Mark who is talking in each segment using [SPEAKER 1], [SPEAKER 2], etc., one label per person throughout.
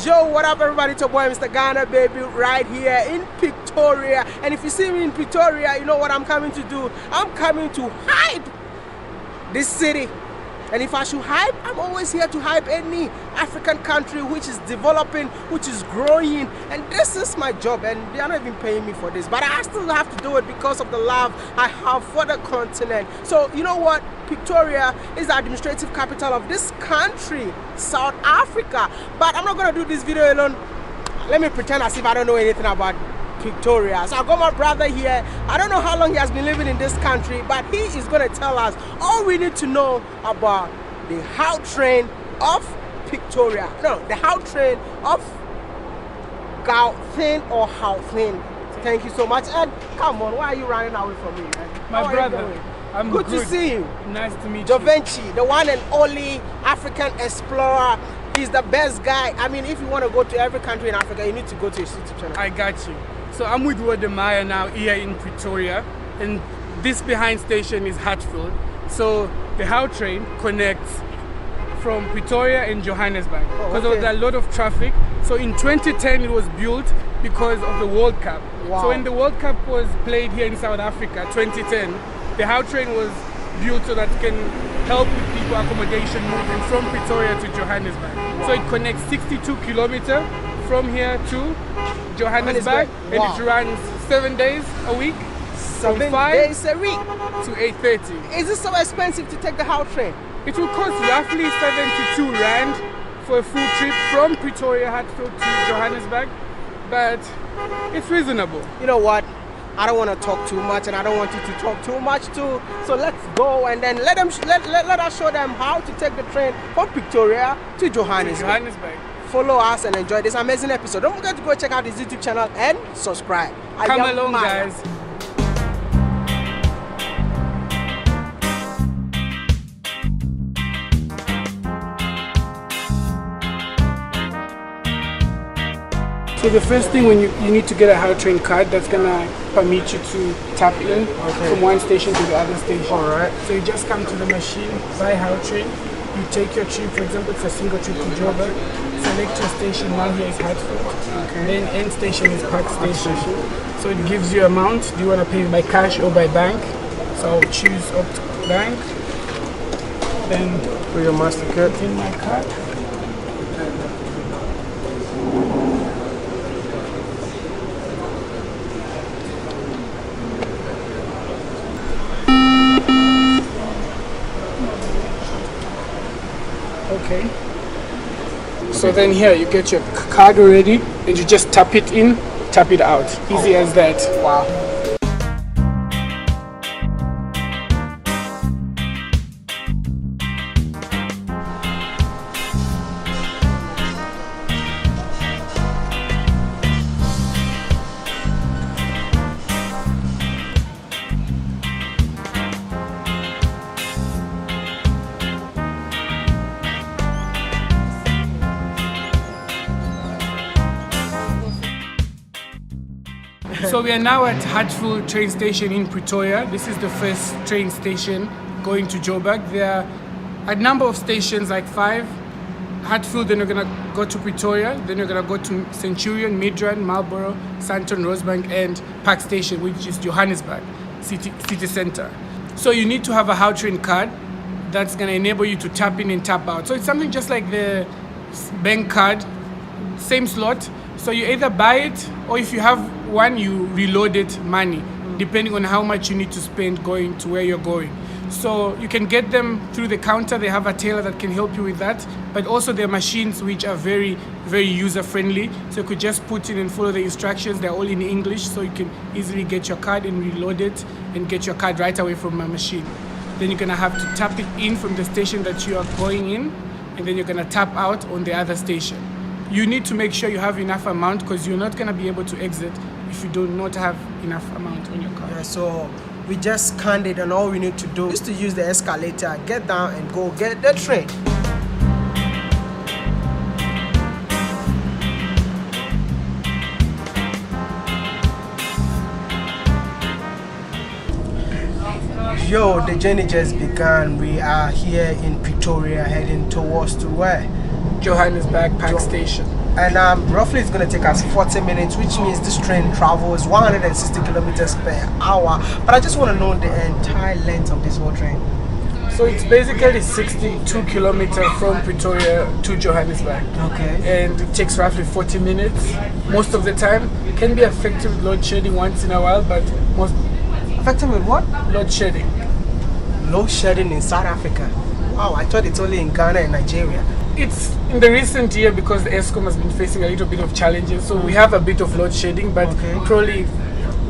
[SPEAKER 1] Yo, what up everybody, it's your boy Mr. Ghana baby right here in Pretoria. And if you see me in Pretoria, you know what I'm coming to do. I'm coming to hype this city. And if I should hype, I'm always here to hype any African country which is developing, which is growing. And this is my job, and they are not even paying me for this. But I still have to do it because of the love I have for the continent. So you know what? Pretoria is the administrative capital of this country, South Africa. But I'm not going to do this video alone. Let me pretend as if I don't know anything about Pretoria. So I've got my brother here. I don't know how long he has been living in this country, but he is going to tell us all we need to know about the Gautrain of Pretoria. No, the Gautrain of Gauteng or Gauteng. Thank you so much. And come on, why are you running away from me, man?
[SPEAKER 2] My brother, I'm
[SPEAKER 1] good to see you.
[SPEAKER 2] Nice to meet
[SPEAKER 1] Da
[SPEAKER 2] you.
[SPEAKER 1] Vinci, the one and only African explorer. He's the best guy. I mean, if you want to go to every country in Africa, you need to go to his YouTube channel.
[SPEAKER 2] I got you. So I'm with Wodemaya now here in Pretoria, and this behind station is Hatfield. So the Gautrain connects from Pretoria and Johannesburg because there was a lot of traffic. So in 2010 it was built because of the World Cup.
[SPEAKER 1] Wow.
[SPEAKER 2] So when the World Cup was played here in South Africa, 2010, the Gautrain was built so that it can help with people accommodation moving from Pretoria to Johannesburg. Wow. So it connects 62 kilometers from here to Johannesburg, and it runs 7 days a week.
[SPEAKER 1] 7 days a week
[SPEAKER 2] to 8:30.
[SPEAKER 1] Is it so expensive to take the Gautrain?
[SPEAKER 2] It will cost roughly 72 rand for a full trip from Pretoria, Hatfield to Johannesburg, but it's reasonable.
[SPEAKER 1] You know what? I don't want to talk too much, and I don't want you to talk too much too. So let's go, and then let us show them how to take the train from Pretoria to Johannesburg. Follow us and enjoy this amazing episode. Don't forget to go check out his YouTube channel and subscribe.
[SPEAKER 2] Come along, guys. So the first thing, when you need to get a Gautrain card that's gonna permit you to tap in from one station to the other station.
[SPEAKER 1] All right.
[SPEAKER 2] So you just come to the machine, buy Gautrain. You take your trip, for example, it's a single trip to Joburg. Select your station. Now here is Hatfield. Okay. Then end station is Park Station. So it gives you amount. Do you want to pay by cash or by bank? So I'll choose Opt Bank. Then
[SPEAKER 1] for your MasterCard.
[SPEAKER 2] In my card. Okay. So then here you get your card already, and you just tap it in, tap it out. Easy as that.
[SPEAKER 1] Wow.
[SPEAKER 2] So we are now at Hatfield train station in Pretoria. This is the first train station going to Joburg. There are a number of stations, like 5. Hatfield, then you're gonna go to Pretoria, then you're gonna go to Centurion, Midrand, Marlborough, Sandton, Rosebank, and Park Station, which is Johannesburg city center. So you need to have a Gautrain card that's gonna enable you to tap in and tap out. So it's something just like the bank card, same slot. So you either buy it, or if you have one, you reload it money, depending on how much you need to spend going to where you're going. So you can get them through the counter. They have a tailor that can help you with that. But also there are machines which are very, very user-friendly. So you could just put in and follow the instructions. They're all in English, so you can easily get your card and reload it and get your card right away from my machine. Then you're gonna have to tap it in from the station that you are going in, and then you're gonna tap out on the other station. You need to make sure you have enough amount, because you're not gonna be able to exit if you do not have enough amount on your card.
[SPEAKER 1] Yeah, so we just scanned it, and all we need to do is to use the escalator, get down and go get the train. Yo, the journey just began. We are here in Pretoria, heading towards to where?
[SPEAKER 2] Johannesburg Park Station.
[SPEAKER 1] And roughly it's going to take us 40 minutes, which means this train travels 160 kilometers per hour. But I just want to know the entire length of this whole train.
[SPEAKER 2] So it's basically 62 kilometers from Pretoria to Johannesburg.
[SPEAKER 1] Okay.
[SPEAKER 2] And it takes roughly 40 minutes most of the time. It can be affected with load shedding once in a while, but most...
[SPEAKER 1] Affected with what?
[SPEAKER 2] Load shedding.
[SPEAKER 1] Load shedding in South Africa. Wow, I thought it's only in Ghana and Nigeria.
[SPEAKER 2] It's in the recent year because the Eskom has been facing a little bit of challenges. So we have a bit of load shedding, but probably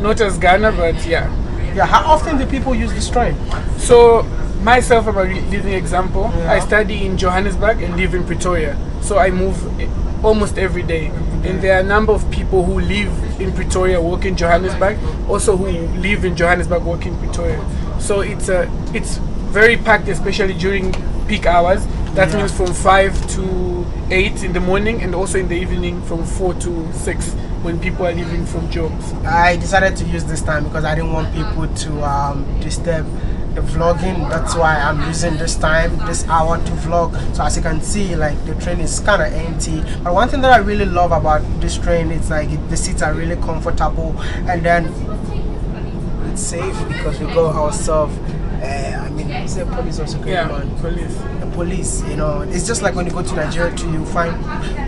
[SPEAKER 2] not as Ghana, but yeah.
[SPEAKER 1] Yeah, how often do people use this train?
[SPEAKER 2] So myself, I'm a living example. I study in Johannesburg and live in Pretoria. So I move almost every day. And there are a number of people who live in Pretoria, work in Johannesburg, also who live in Johannesburg, work in Pretoria. So it's very packed, especially during peak hours. That means from 5 to 8 in the morning, and also in the evening from 4 to 6 when people are leaving from jobs.
[SPEAKER 1] I decided to use this time because I didn't want people to disturb the vlogging. That's why I'm using this time, this hour, to vlog. So as you can see, like, the train is kind of empty. But one thing that I really love about this train is like the seats are really comfortable, and then it's safe because we go ourselves. I mean, is the police also going on?
[SPEAKER 2] Police.
[SPEAKER 1] The police, you know, it's just like when you go to Nigeria too, you find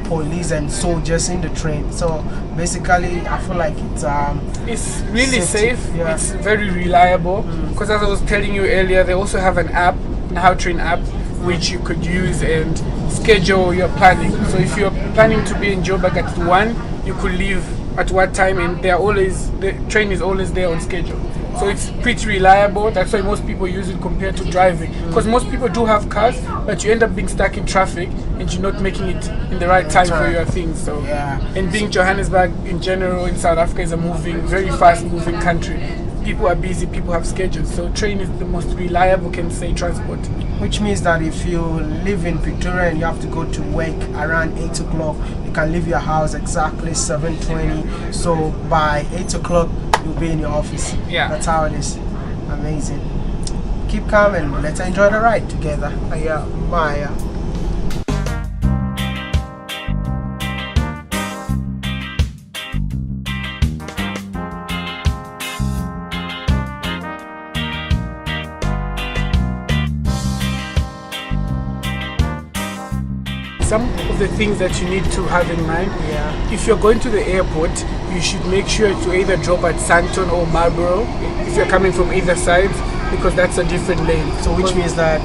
[SPEAKER 1] police and soldiers in the train. So basically, I feel like
[SPEAKER 2] it's really safe.
[SPEAKER 1] Yeah.
[SPEAKER 2] It's very reliable. Because as I was telling you earlier, they also have an app, an Gautrain app, which you could use and schedule your planning. So if you're planning to be in Joburg at 1, you could leave at what time, and the train is always there on schedule. So it's pretty reliable. That's why most people use it compared to driving. Because most people do have cars, but you end up being stuck in traffic and you're not making it in the right time for your things. So and being Johannesburg in general in South Africa is a very fast moving country. People are busy, people have schedules. So train is the most reliable, can say, transport.
[SPEAKER 1] Which means that if you live in Pretoria and you have to go to work around 8 o'clock, you can leave your house exactly 7:20. So by 8 o'clock, you'll be in your office.
[SPEAKER 2] Yeah.
[SPEAKER 1] That's how it is. Amazing. Keep calm and let's enjoy the ride together. Bye.
[SPEAKER 2] Some of the things that you need to have in mind. If you're going to the airport, you should make sure to either drop at Sandton or Marlborough if you're coming from either side, because that's a different lane.
[SPEAKER 1] So which means that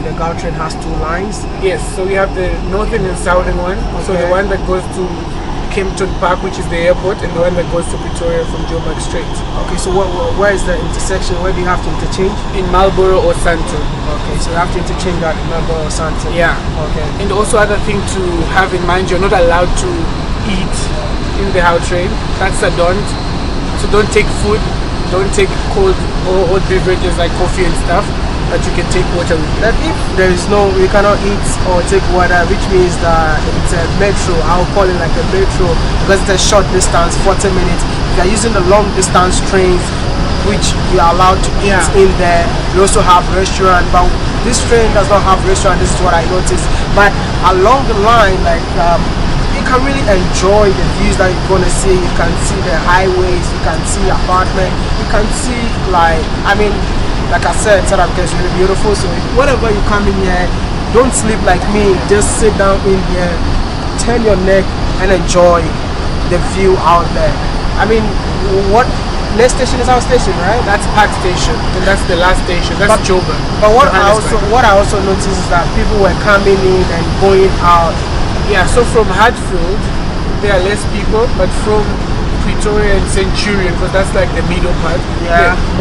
[SPEAKER 1] the Gautrain has 2 lines?
[SPEAKER 2] Yes, so we have the northern and southern one. So the one that goes to Kempton Park, which is the airport, and the one that goes to Pretoria from Joburg straight.
[SPEAKER 1] Okay, so where is the intersection? Where do you have to interchange?
[SPEAKER 2] In Marlborough or Sandton.
[SPEAKER 1] Okay, so you have to interchange at Marlborough or Sandton.
[SPEAKER 2] Yeah.
[SPEAKER 1] Okay.
[SPEAKER 2] And also other thing to have in mind, you're not allowed to eat in the Gautrain. That's a don't. So don't take food, don't take cold or hot beverages like coffee and stuff, but you can take water with you.
[SPEAKER 1] That if there is you cannot eat or take water, which means that it's a metro, I'll call it like a metro, because it's a short distance, 40 minutes. If you're using the long distance trains, which you are allowed to eat in there, you also have restaurant, but this train does not have restaurant. This is what I noticed. But along the line, like, you can really enjoy the views that you're gonna see. You can see the highways, you can see apartment, you can see, like, I mean, like I said, South Africa is really beautiful. So whenever you come in here, don't sleep like me. Just sit down in here, turn your neck, and enjoy the view out there. I mean, next station is our station, right?
[SPEAKER 2] That's Park Station, and that's the last station. That's Joburg.
[SPEAKER 1] But what I also noticed is that people were coming in and going out.
[SPEAKER 2] Yeah, so from Hatfield, there are less people, but from Pretoria and Centurion, because that's like the middle part,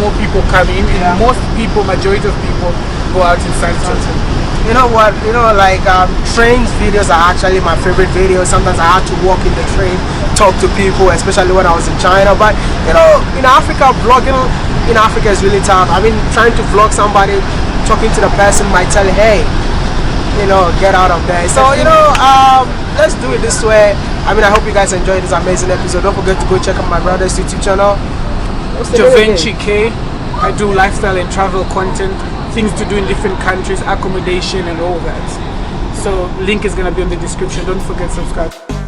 [SPEAKER 2] more people come in, and majority of people go out in Sandton.
[SPEAKER 1] You know what, like trains videos are actually my favorite videos. Sometimes I had to walk in the train, talk to people, especially when I was in China. But in Africa, vlogging in Africa is really tough. I mean, trying to vlog somebody, talking to the person might tell you, hey, get out of there. So let's do it this way. I mean, I hope you guys enjoyed this amazing episode. Don't forget to go check out my brother's YouTube channel,
[SPEAKER 2] Javinci K. I do lifestyle and travel content, things to do in different countries, accommodation and all that. So link is gonna be on the description. Don't forget to subscribe.